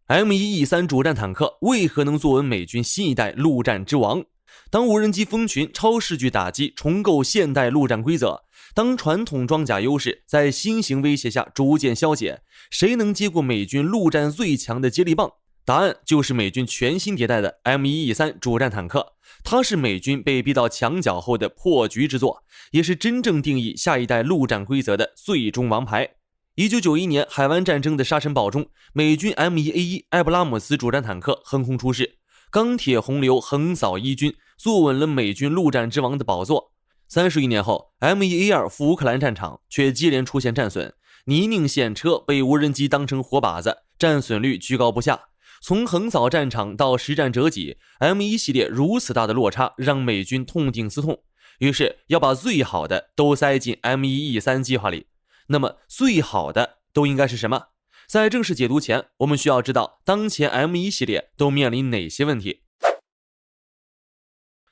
M1E3 主战坦克为何能作为美军新一代陆战之王？当无人机蜂群超视距打击重构现代陆战规则，当传统装甲优势在新型威胁下逐渐消解，谁能接过美军陆战最强的接力棒？答案就是美军全新迭代的 M1E3 主战坦克，它是美军被逼到墙角后的破局之作，也是真正定义下一代陆战规则的最终王牌。1991年海湾战争的沙尘暴中，美军 M1A1 艾布拉姆斯主战坦克横空出世，钢铁洪流横扫伊军，坐稳了美军陆战之王的宝座。31年后， M1A2 赴乌克兰战场却接连出现战损，泥泞陷车被无人机当成活靶子，战损率居高不下。从横扫战场到实战折戟， M1 系列如此大的落差让美军痛定思痛，于是要把最好的都塞进 M1E3 计划里。那么最好的都应该是什么？在正式解读前，我们需要知道当前 M1 系列都面临哪些问题。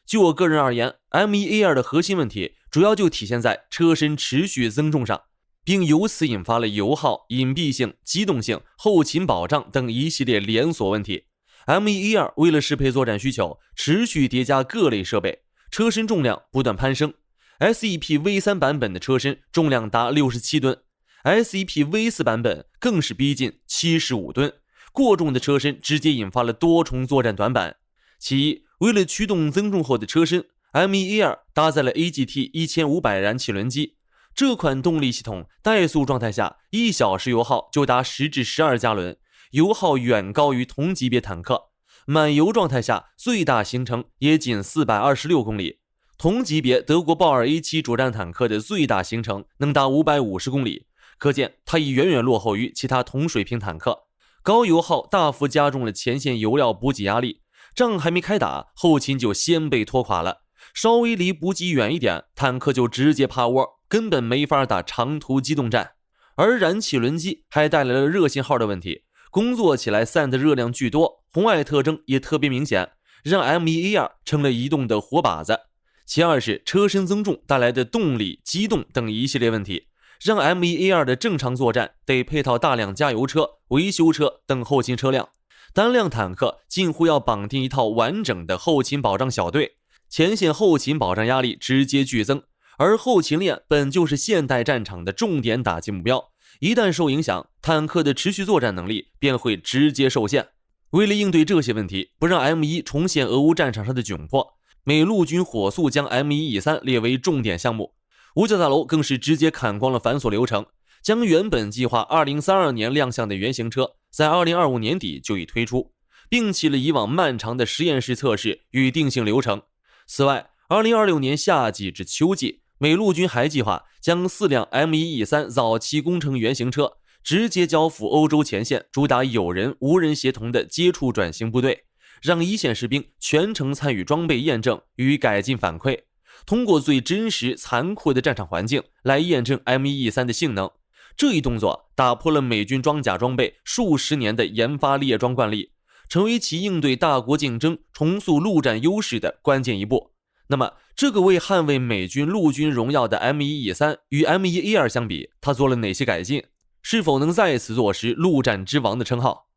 就我个人而言， M1A2 的核心问题主要就体现在车身持续增重上，并由此引发了油耗、隐蔽性、机动性、后勤保障等一系列连锁问题。 M1A2 为了适配作战需求，持续叠加各类设备，车身重量不断攀升。SEP V3 版本的车身重量达67吨， SEP V4 版本更是逼近75吨，过重的车身直接引发了多重作战短板。其一，为了驱动增重后的车身， M1A2 搭载了 AGT 1500燃气轮机，这款动力系统怠速状态下1小时油耗就达10至12加仑，油耗远高于同级别坦克，满油状态下最大行程也仅426公里。同级别德国豹 2A7 主战坦克的最大行程能达550公里，可见它已远远落后于其他同水平坦克。高油耗大幅加重了前线油料补给压力，仗还没开打，后勤就先被拖垮了。稍微离补给远一点，坦克就直接趴窝，根本没法打长途机动战。而燃气轮机还带来了热信号的问题，工作起来散的热量巨多，红外特征也特别明显，让 M1A2 成了移动的活靶子。其二是车身增重带来的动力、机动等一系列问题，让 M1A2 的正常作战得配套大量加油车、维修车等后勤车辆，单辆坦克近乎要绑定一套完整的后勤保障小队，前线后勤保障压力直接剧增，而后勤链本就是现代战场的重点打击目标，一旦受影响，坦克的持续作战能力便会直接受限。为了应对这些问题，不让 M1 重现俄乌战场上的窘迫，美陆军火速将 M1E3 列为重点项目，五角大楼更是直接砍光了繁琐流程，将原本计划2032年亮相的原型车在2025年底就已推出，摒弃了以往漫长的实验室测试与定性流程。此外，2026年夏季至秋季，美陆军还计划将4辆 M1E3 早期工程原型车直接交付欧洲前线主打有人无人协同的接触转型部队，让一线士兵全程参与装备验证与改进反馈，通过最真实残酷的战场环境来验证 M1E3 的性能。这一动作打破了美军装甲装备数十年的研发列装惯例，成为其应对大国竞争、重塑陆战优势的关键一步。那么，这个为捍卫美军陆军荣耀的 M1E3 与 M1A2 相比，它做了哪些改进？是否能再次坐实陆战之王的称号？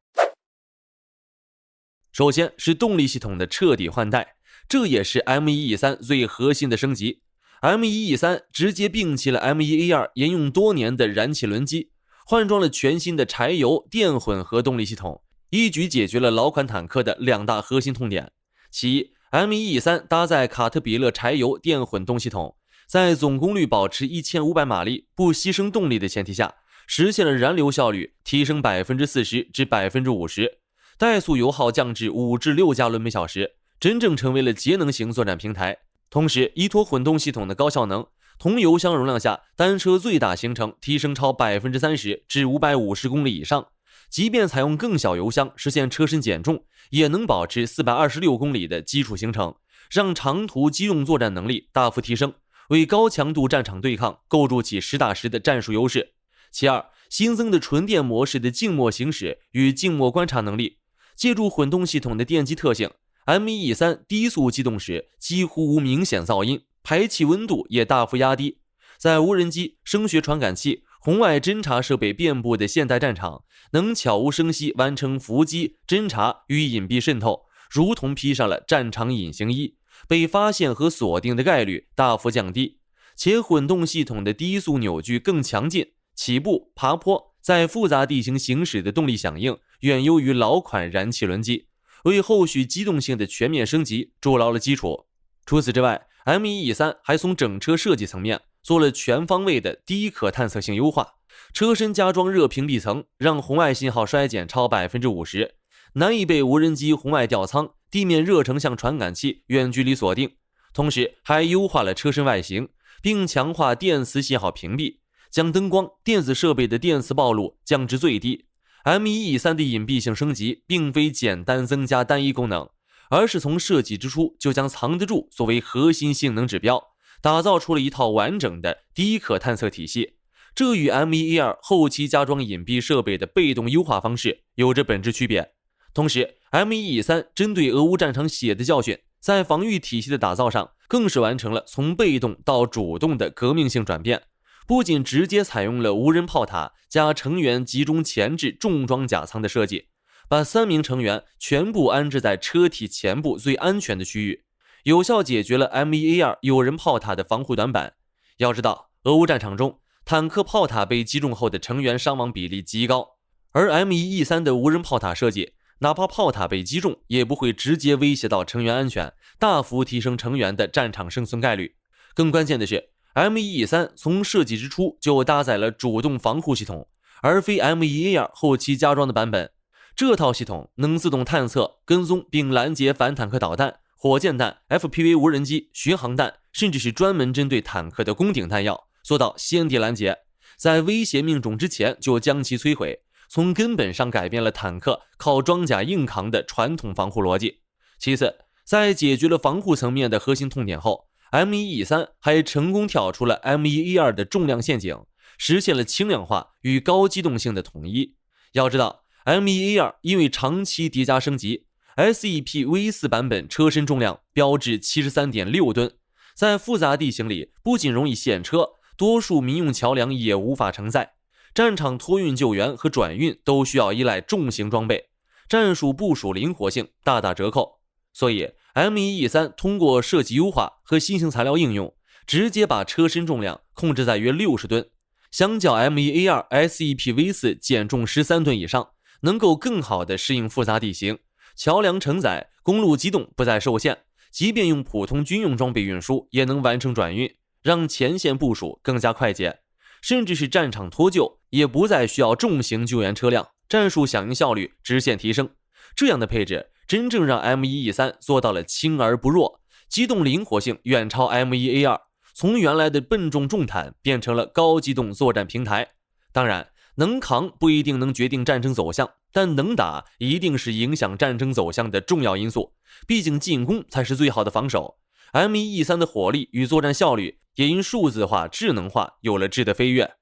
首先是动力系统的彻底换代，这也是 M1E3 最核心的升级。M1E3 直接摒弃了 M1A2 沿用多年的燃气轮机，换装了全新的柴油电混合动力系统，一举解决了老款坦克的2大核心痛点。其一， M1E3 搭载卡特彼勒柴油电混动系统，在总功率保持1500马力不牺牲动力的前提下，实现了燃油效率提升 40% 至 50%， 怠速油耗降至5至6加仑每小时，真正成为了节能型作战平台。同时，依托混动系统的高效能，同油箱容量下单车最大行程提升超 30% 至550公里以上，即便采用更小油箱实现车身减重，也能保持426公里的基础行程，让长途机动作战能力大幅提升，为高强度战场对抗构筑起实打实的战术优势。其二，新增的纯电模式的静默行驶与静默观察能力，借助混动系统的电机特性， M1E3 低速机动时几乎无明显噪音，排气温度也大幅压低。在无人机、声学传感器、红外侦察设备遍布的现代战场，能悄无声息完成伏击、侦察与隐蔽渗透，如同披上了战场隐形衣，被发现和锁定的概率大幅降低。且混动系统的低速扭矩更强劲，起步、爬坡在复杂地形行驶的动力响应远优于老款燃气轮机，为后续机动性的全面升级筑牢了基础。除此之外， M1E3 还从整车设计层面做了全方位的低可探测性优化，车身加装热屏蔽层，让红外信号衰减超 50%， 难以被无人机红外吊舱、地面热成像传感器远距离锁定。同时还优化了车身外形，并强化电磁信号屏蔽，将灯光、电子设备的电磁暴露降至最低。M1E3 的隐蔽性升级并非简单增加单一功能，而是从设计之初就将藏得住作为核心性能指标，打造出了一套完整的低可探测体系。这与 M1A2 后期加装隐蔽设备的被动优化方式有着本质区别。同时 M1E3 针对俄乌战场血的教训，在防御体系的打造上更是完成了从被动到主动的革命性转变，不仅直接采用了无人炮塔加成员集中前置重装甲舱的设计，把3名成员全部安置在车体前部最安全的区域，有效解决了 M1A2 有人炮塔的防护短板。要知道，俄乌战场中坦克炮塔被击中后的成员伤亡比例极高，而 M1E3 的无人炮塔设计，哪怕炮塔被击中也不会直接威胁到成员安全，大幅提升成员的战场生存概率。更关键的是， M1E3 从设计之初就搭载了主动防护系统，而非 M1A2 后期加装的版本。这套系统能自动探测、跟踪并拦截反坦克导弹、火箭弹、FPV 无人机、巡航弹，甚至是专门针对坦克的攻顶弹药，做到先敌拦截，在威胁命中之前就将其摧毁，从根本上改变了坦克靠装甲硬扛的传统防护逻辑。其次，在解决了防护层面的核心痛点后， M1E3 还成功跳出了 M1A2 的重量陷阱，实现了轻量化与高机动性的统一。要知道， M1A2 因为长期叠加升级， SEP V4 版本车身重量标致 73.6 吨，在复杂地形里不仅容易陷车，多数民用桥梁也无法承载，战场托运救援和转运都需要依赖重型装备，战术部署灵活性大打折扣。所以 M1E3 通过设计优化和新型材料应用，直接把车身重量控制在约60吨，相较 M1A2 SEP V4 减重13吨以上，能够更好地适应复杂地形，桥梁承载、公路机动不再受限，即便用普通军用装备运输也能完成转运，让前线部署更加快捷，甚至是战场脱救也不再需要重型救援车辆，战术响应效率直线提升。这样的配置真正让 M1E3 做到了轻而不弱，机动灵活性远超 M1A2， 从原来的笨重重坦变成了高机动作战平台。当然，能扛不一定能决定战争走向，但能打一定是影响战争走向的重要因素，毕竟进攻才是最好的防守。 M1E3 的火力与作战效率也因数字化、智能化有了质的飞跃。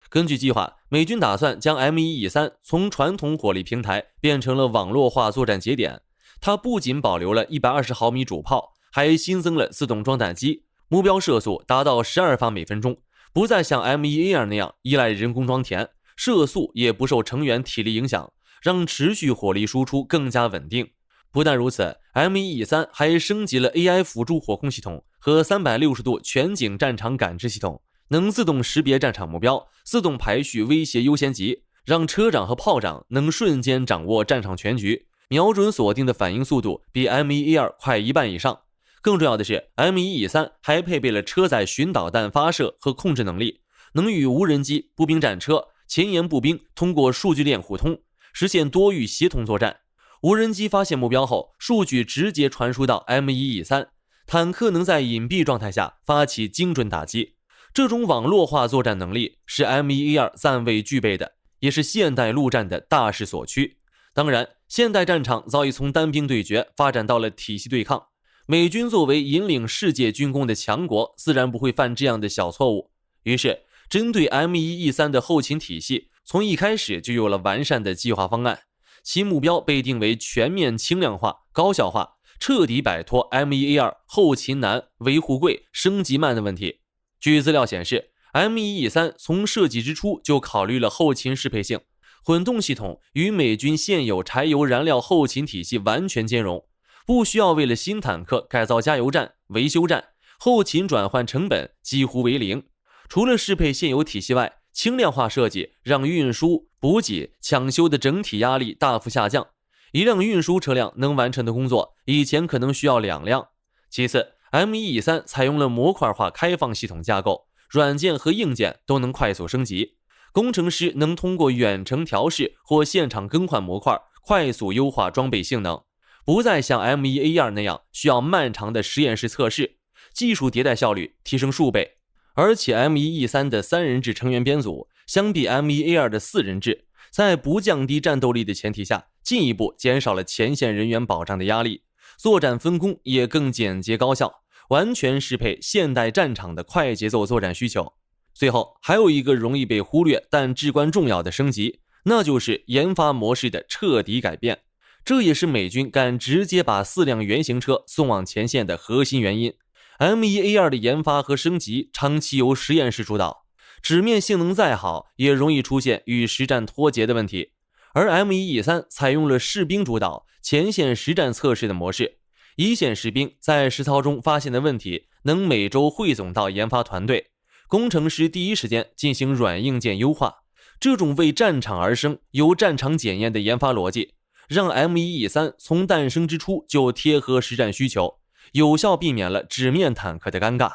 根据计划，美军打算将 M1E3 从传统火力平台变成了网络化作战节点。它不仅保留了120毫米主炮，还新增了自动装弹机，目标射速达到12发每分钟，不再像 M1A2 那样依赖人工装填，射速也不受成员体力影响，让持续火力输出更加稳定。不但如此， M1E3 还升级了 AI 辅助火控系统和360度全景战场感知系统，能自动识别战场目标，自动排序威胁优先级，让车长和炮长能瞬间掌握战场全局，瞄准锁定的反应速度比 M1A2 快1半以上。更重要的是， M1E3 还配备了车载巡导弹发射和控制能力，能与无人机、步兵战车、前沿步兵通过数据链互通，实现多域协同作战。无人机发现目标后，数据直接传输到 M1E3， 坦克能在隐蔽状态下发起精准打击。这种网络化作战能力是 M1A2 暂未具备的，也是现代陆战的大势所趋。当然，现代战场早已从单兵对决发展到了体系对抗，美军作为引领世界军工的强国，自然不会犯这样的小错误。于是，针对 M1E3 的后勤体系，从一开始就有了完善的计划方案，其目标被定为全面轻量化、高效化，彻底摆脱 M1A2 后勤难、维护贵、升级慢的问题。据资料显示， M1E3 从设计之初就考虑了后勤适配性，混动系统与美军现有柴油燃料后勤体系完全兼容，不需要为了新坦克改造加油站、维修站，后勤转换成本几乎为零。除了适配现有体系外，轻量化设计让运输、补给、抢修的整体压力大幅下降。一辆运输车辆能完成的工作，以前可能需要2辆。其次， M1E3 采用了模块化开放系统架构，软件和硬件都能快速升级，工程师能通过远程调试或现场更换模块，快速优化装备性能，不再像 M1A2 那样需要漫长的实验室测试，技术迭代效率提升数倍。而且 M1E3 的3人制成员编组相比 M1A2 的4人制，在不降低战斗力的前提下，进一步减少了前线人员保障的压力，作战分工也更简洁高效，完全适配现代战场的快节奏作战需求。最后还有一个容易被忽略但至关重要的升级，那就是研发模式的彻底改变。这也是美军敢直接把4辆原型车送往前线的核心原因。M1A2 的研发和升级长期由实验室主导，纸面性能再好，也容易出现与实战脱节的问题。而 M1E3 采用了士兵主导、前线实战测试的模式，一线士兵在实操中发现的问题，能每周汇总到研发团队，工程师第一时间进行软硬件优化。这种为战场而生、由战场检验的研发逻辑，让 M1E3 从诞生之初就贴合实战需求，有效避免了纸面坦克的尴尬。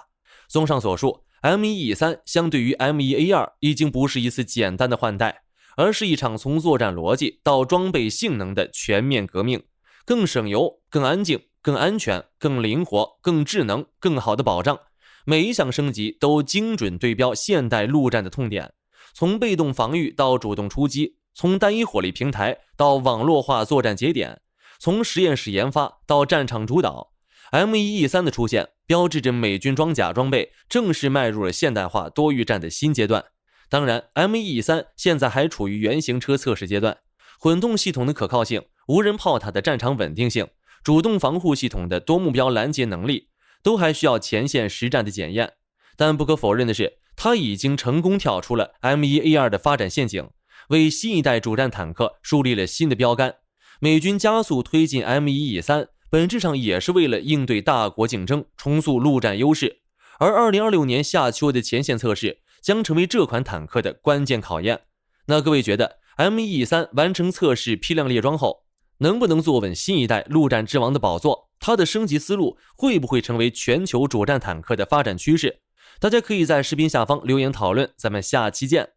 综上所述， M1E3 相对于 M1A2 已经不是一次简单的换代，而是一场从作战逻辑到装备性能的全面革命，更省油、更安静、更安全、更灵活、更智能、更好的保障。每一项升级都精准对标现代陆战的痛点，从被动防御到主动出击，从单一火力平台到网络化作战节点，从实验室研发到战场主导。M1E3 的出现标志着美军装甲装备正式迈入了现代化多域战的新阶段。当然 M1E3 现在还处于原型车测试阶段，混动系统的可靠性、无人炮塔的战场稳定性、主动防护系统的多目标拦截能力都还需要前线实战的检验。但不可否认的是，它已经成功跳出了 M1A2 的发展陷阱，为新一代主战坦克树立了新的标杆。美军加速推进 M1E3，本质上也是为了应对大国竞争，重塑陆战优势。而2026年夏秋的前线测试将成为这款坦克的关键考验。那各位觉得 M1E3 完成测试批量列装后，能不能坐稳新一代陆战之王的宝座？它的升级思路会不会成为全球主战坦克的发展趋势？大家可以在视频下方留言讨论，咱们下期见。